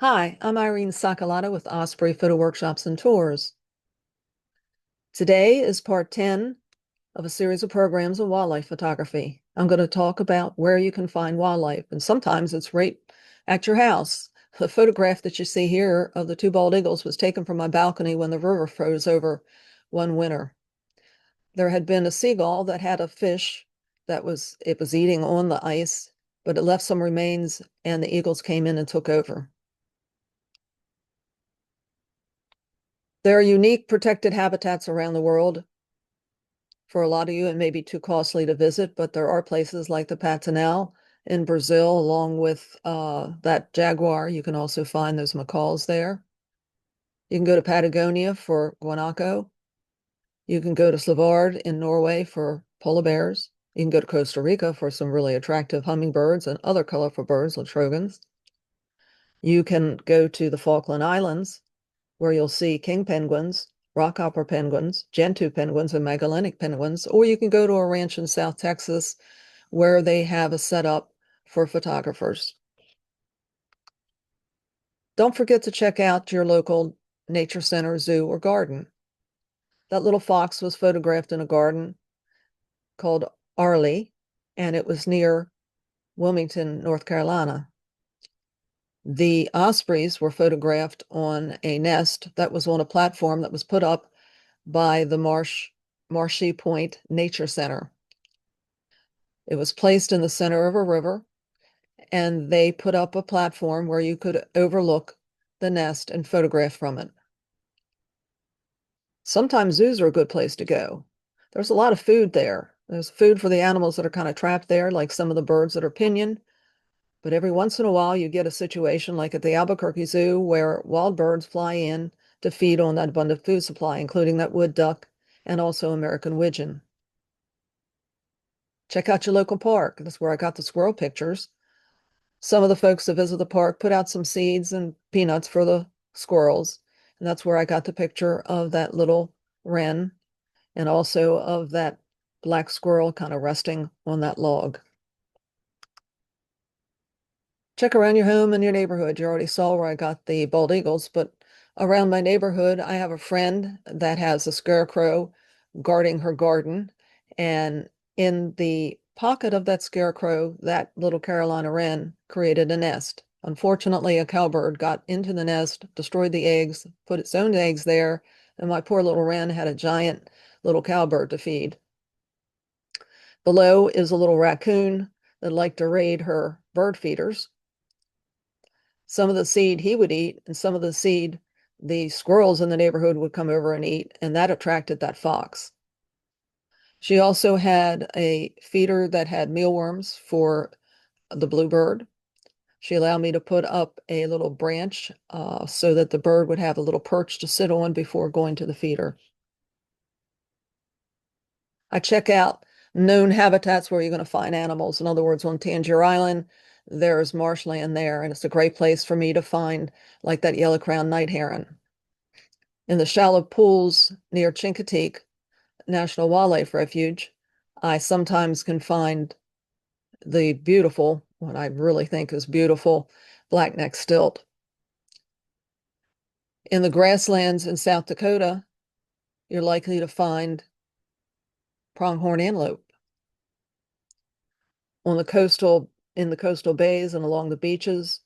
Hi, I'm Irene with Osprey Photo Workshops and Tours. Today is part 10 of a series of programs on wildlife photography. I'm going to talk about where you can find wildlife, and sometimes it's right at your house. The photograph that you see here of the two bald eagles was taken from my balcony when the river froze over one winter. There had been a seagull that had a fish it was eating on the ice, but it left some remains and the eagles came in and took over. There are unique protected habitats around the world. For a lot of you, it may be too costly to visit, but there are places like the Pantanal in Brazil, along with that jaguar. You can also find those macaws there. You can go to Patagonia for guanaco. You can go to Svalbard in Norway for polar bears. You can go to Costa Rica for some really attractive hummingbirds and other colorful birds like trogons. You can go to the Falkland Islands where you'll see king penguins, rockhopper penguins, gentoo penguins, and Magellanic penguins, or you can go to a ranch in South Texas where they have a setup for photographers. Don't forget to check out your local nature center, zoo, or garden. That little fox was photographed in a garden called Arley, and it was near Wilmington, North Carolina. The ospreys were photographed on a nest that was on a platform that was put up by the Marshy Point Nature Center. It was placed in the center of a river, and they put up a platform where you could overlook the nest and photograph from it. Sometimes zoos are a good place to go. There's a lot of food there. There's food for the animals that are kind of trapped there, like some of the birds that are pinioned. But every once in a while, you get a situation like at the Albuquerque Zoo where wild birds fly in to feed on that abundant food supply, including that wood duck and also American widgeon. Check out your local park. That's where I got the squirrel pictures. Some of the folks that visit the park put out some seeds and peanuts for the squirrels. And that's where I got the picture of that little wren and also of that black squirrel kind of resting on that log. Check around your home and your neighborhood. You already saw where I got the bald eagles, but around my neighborhood, I have a friend that has a scarecrow guarding her garden. And in the pocket of that scarecrow, that little Carolina wren created a nest. Unfortunately, a cowbird got into the nest, destroyed the eggs, put its own eggs there, and my poor little wren had a giant little cowbird to feed. Below is a little raccoon that liked to raid her bird feeders. Some of the seed he would eat, and some of the seed the squirrels in the neighborhood would come over and eat, and that attracted that fox. She also had a feeder that had mealworms for the bluebird. She allowed me to put up a little branch so that the bird would have a little perch to sit on before going to the feeder. I check out known habitats where you're going to find animals. In other words, on Tangier Island, there's marshland there, and it's a great place for me to find like that yellow-crowned night heron. In the shallow pools near Chincoteague National Wildlife Refuge, I sometimes can find the beautiful, what I really think is beautiful, black-necked stilt. In the grasslands in South Dakota, you're likely to find pronghorn antelope. On in the coastal bays and along the beaches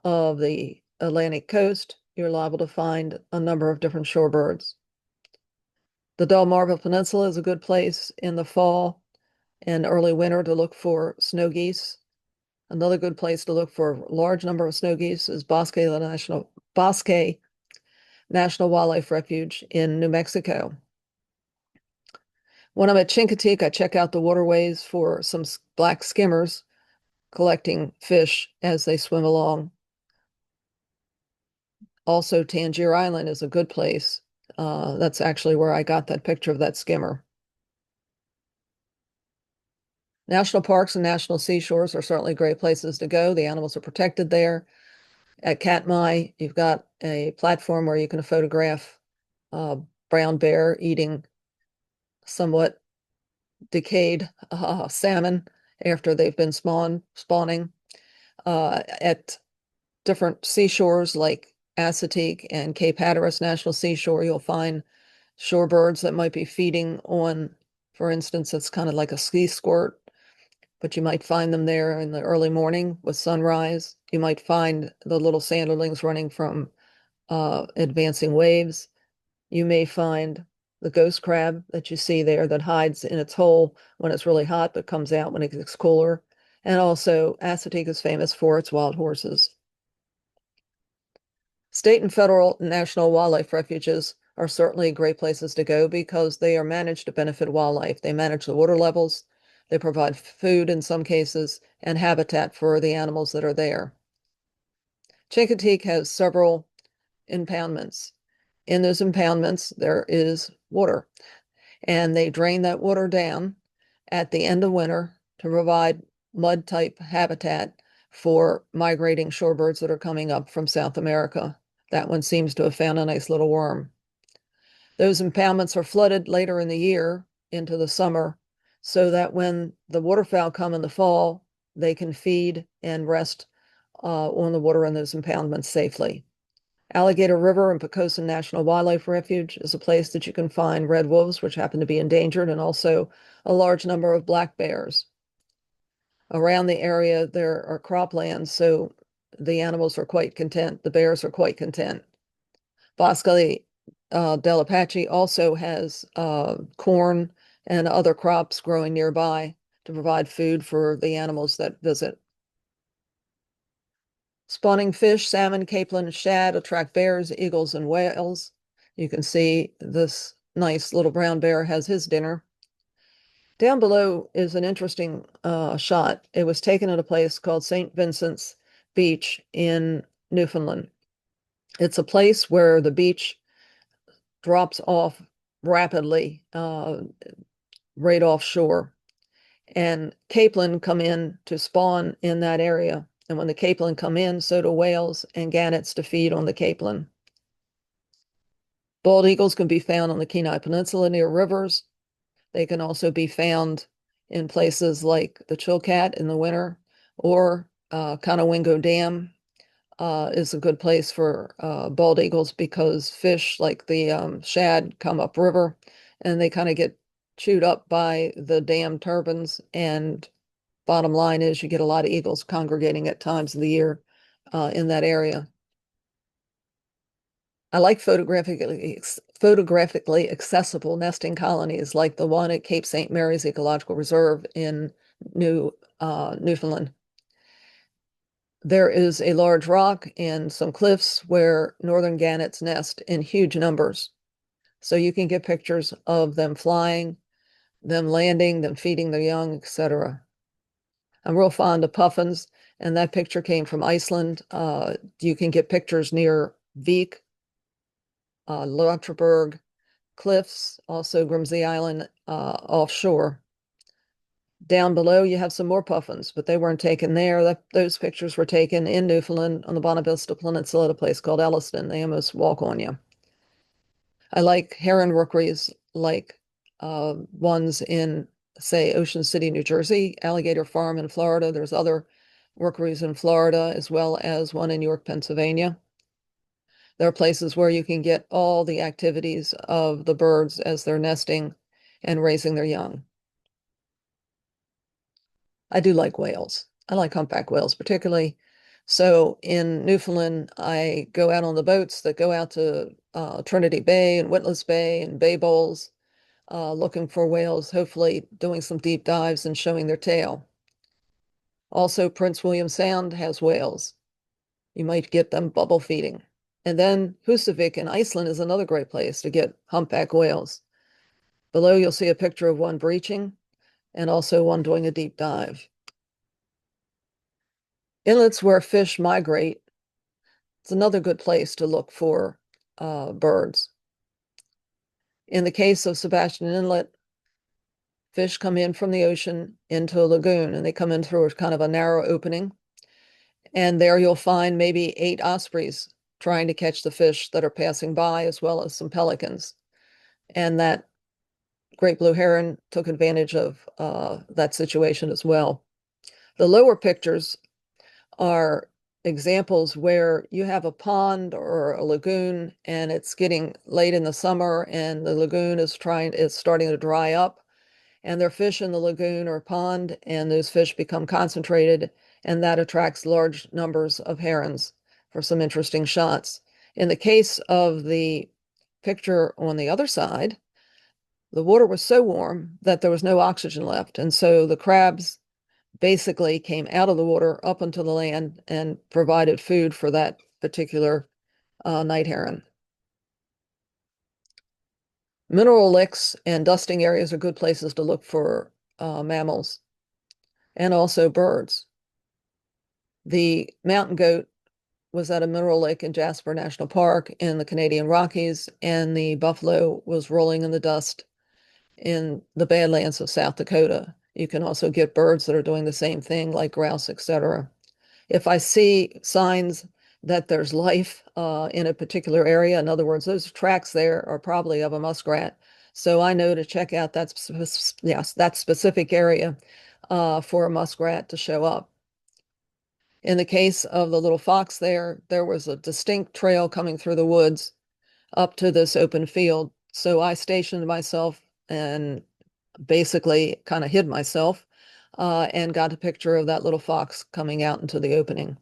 of the Atlantic coast, you're liable to find a number of different shorebirds. The Delmarva Peninsula is a good place in the fall and early winter to look for snow geese. Another good place to look for a large number of snow geese is Bosque National Wildlife Refuge in New Mexico. When I'm at Chincoteague, I check out the waterways for some black skimmers collecting fish as they swim along. Also, Tangier Island is a good place. That's actually where I got that picture of that skimmer. National parks and national seashores are certainly great places to go. The animals are protected there. At Katmai, you've got a platform where you can photograph brown bear eating somewhat decayed salmon after they've been spawning. At different seashores like Assateague and Cape Hatteras National Seashore, you'll find shorebirds that might be feeding on, for instance, it's kind of like a ski squirt, but you might find them there in the early morning with sunrise. You might find the little sanderlings running from advancing waves. You may find the ghost crab that you see there that hides in its hole when it's really hot, but comes out when it gets cooler. And also, Assateague is famous for its wild horses. State and federal and national wildlife refuges are certainly great places to go because they are managed to benefit wildlife. They manage the water levels, they provide food in some cases, and habitat for the animals that are there. Chincoteague has several impoundments. In those impoundments, there is water, and they drain that water down at the end of winter to provide mud type habitat for migrating shorebirds that are coming up from South America. That one seems to have found a nice little worm. Those impoundments are flooded later in the year into the summer so that when the waterfowl come in the fall, they can feed and rest on the water in those impoundments safely. Alligator River and Poquoson National Wildlife Refuge is a place that you can find red wolves, which happen to be endangered, and also a large number of black bears. Around the area, there are croplands, so the animals are quite content. The bears are quite content. Bosque del Apache also has corn and other crops growing nearby to provide food for the animals that visit. Spawning fish, salmon, capelin, shad attract bears, eagles, and whales. You can see this nice little brown bear has his dinner. Down below is an interesting shot. It was taken at a place called St. Vincent's Beach in Newfoundland. It's a place where the beach drops off rapidly right offshore. And capelin come in to spawn in that area. And when the capelin come in, so do whales and gannets to feed on the capelin. Bald eagles can be found on the Kenai Peninsula near rivers. They can also be found in places like the Chilkat in the winter, or Conowingo Dam is a good place for bald eagles because fish like the shad come upriver and they kind of get chewed up by the dam turbines. And bottom line is you get a lot of eagles congregating at times of the year in that area. I like photographically accessible nesting colonies like the one at Cape St. Mary's Ecological Reserve in Newfoundland. There is a large rock and some cliffs where northern gannets nest in huge numbers. So you can get pictures of them flying, them landing, them feeding their young, etc. I'm real fond of puffins, and that picture came from Iceland. You can get pictures near Vik, Lauterberg Cliffs, also Grimsey Island offshore. Down below, you have some more puffins, but they weren't taken there. Those pictures were taken in Newfoundland on the Bonavista Peninsula at a place called Elliston. They almost walk on you. I like heron rookeries like ones in, say, Ocean City, New Jersey, Alligator Farm in Florida. There's other rookeries in Florida, as well as one in York, Pennsylvania. There are places where you can get all the activities of the birds as they're nesting and raising their young. I do like whales. I like humpback whales particularly. So in Newfoundland, I go out on the boats that go out to Trinity Bay and Witless Bay and Bay Bowls, looking for whales, hopefully doing some deep dives and showing their tail. Also, Prince William Sound has whales. You might get them bubble feeding. And then Husavik in Iceland is another great place to get humpback whales. Below, you'll see a picture of one breaching and also one doing a deep dive. Inlets where fish migrate, it's another good place to look for birds. In the case of Sebastian Inlet, fish come in from the ocean into a lagoon, and they come in through a kind of a narrow opening. And there you'll find maybe 8 ospreys trying to catch the fish that are passing by, as well as some pelicans. And that great blue heron took advantage of that situation as well. The lower pictures are examples where you have a pond or a lagoon and it's getting late in the summer and the lagoon is starting to dry up, and there are fish in the lagoon or pond, and those fish become concentrated, and that attracts large numbers of herons for some interesting shots. In the case of the picture on the other side, the water was so warm that there was no oxygen left, and so the crabs basically came out of the water up onto the land and provided food for that particular night heron. Mineral licks and dusting areas are good places to look for mammals and also birds. The mountain goat was at a mineral lake in Jasper National Park in the Canadian Rockies, and the buffalo was rolling in the dust in the Badlands of South Dakota. You can also get birds that are doing the same thing, like grouse, etc. If I see signs that there's life in a particular area, in other words, those tracks there are probably of a muskrat. So I know to check out that specific area for a muskrat to show up. In the case of the little fox there was a distinct trail coming through the woods up to this open field. So I stationed myself and basically kind of hid myself and got a picture of that little fox coming out into the opening.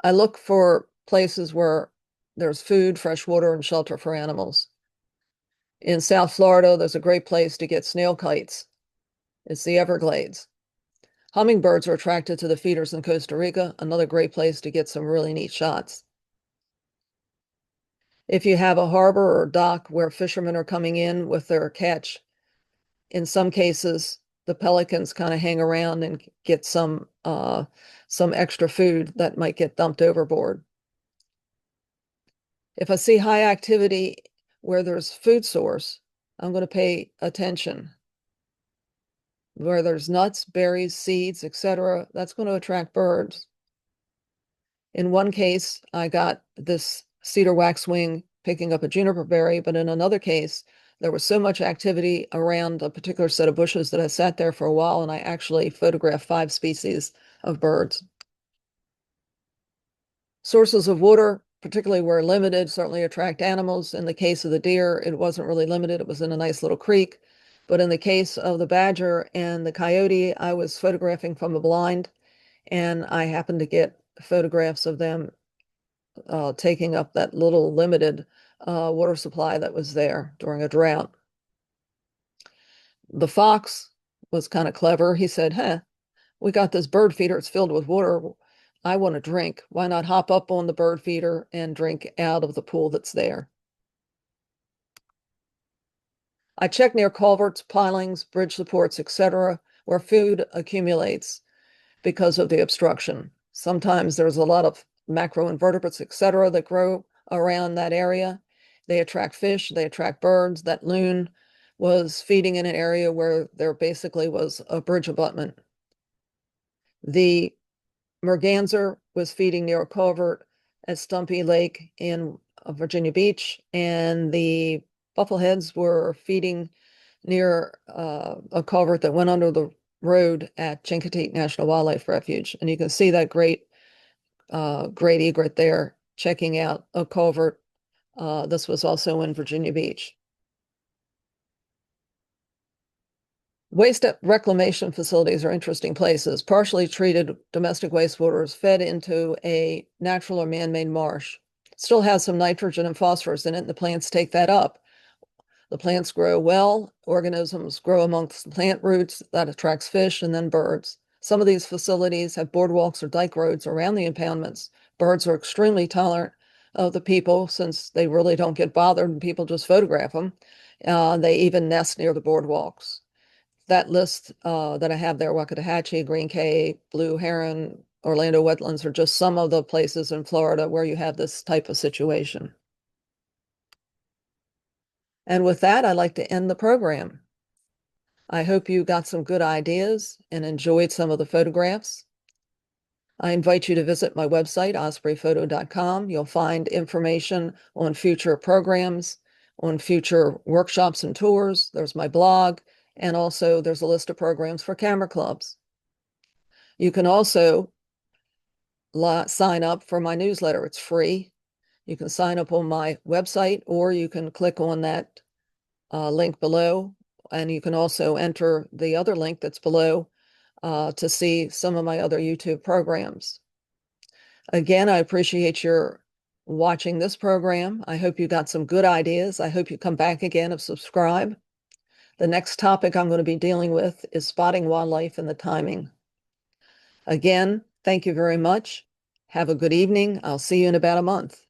I look for places where there's food, fresh water, and shelter for animals. In South Florida, there's a great place to get snail kites. It's the Everglades. Hummingbirds are attracted to the feeders in Costa Rica, another great place to get some really neat shots. If you have a harbor or dock where fishermen are coming in with their catch, in some cases, the pelicans kind of hang around and get some extra food that might get dumped overboard. If I see high activity where there's food source, I'm going to pay attention. Where there's nuts, berries, seeds, etc., that's going to attract birds. In one case, I got this cedar waxwing picking up a juniper berry, but in another case, there was so much activity around a particular set of bushes that I sat there for a while and I actually photographed 5 species of birds. Sources of water, particularly where limited, certainly attract animals. In the case of the deer, it wasn't really limited. It was in a nice little creek. But in the case of the badger and the coyote, I was photographing from a blind, and I happened to get photographs of them taking up that little limited water supply that was there during a drought. The fox was kind of clever. He said, we got this bird feeder. It's filled with water. I want a drink. Why not hop up on the bird feeder and drink out of the pool that's there? I check near culverts, pilings, bridge supports, etc., where food accumulates because of the obstruction. Sometimes there's a lot of macroinvertebrates, etc., that grow around that area. They attract fish, they attract birds. That loon was feeding in an area where there basically was a bridge abutment. The merganser was feeding near a culvert at Stumpy Lake in Virginia Beach, and the buffleheads were feeding near a culvert that went under the road at Chincoteague National Wildlife Refuge. And you can see that great egret there checking out a culvert. This was also in Virginia Beach. Waste reclamation facilities are interesting places. Partially treated domestic wastewater is fed into a natural or man-made marsh. It still has some nitrogen and phosphorus in it, and the plants take that up. The plants grow well, organisms grow amongst the plant roots, that attracts fish and then birds. Some of these facilities have boardwalks or dike roads around the impoundments. Birds are extremely tolerant of the people since they really don't get bothered and people just photograph them. They even nest near the boardwalks. That list that I have there, Wakatahatchee, Green Cay, Blue Heron, Orlando Wetlands, are just some of the places in Florida where you have this type of situation. And with that, I'd like to end the program. I hope you got some good ideas and enjoyed some of the photographs. I invite you to visit my website, ospreyphoto.com. You'll find information on future programs, on future workshops and tours. There's my blog, and also there's a list of programs for camera clubs. You can also sign up for my newsletter. It's free. You can sign up on my website, or you can click on that link below, and you can also enter the other link that's below to see some of my other YouTube programs. Again, I appreciate your watching this program. I hope you got some good ideas. I hope you come back again and subscribe. The next topic I'm going to be dealing with is spotting wildlife and the timing. Again, thank you very much. Have a good evening. I'll see you in about a month.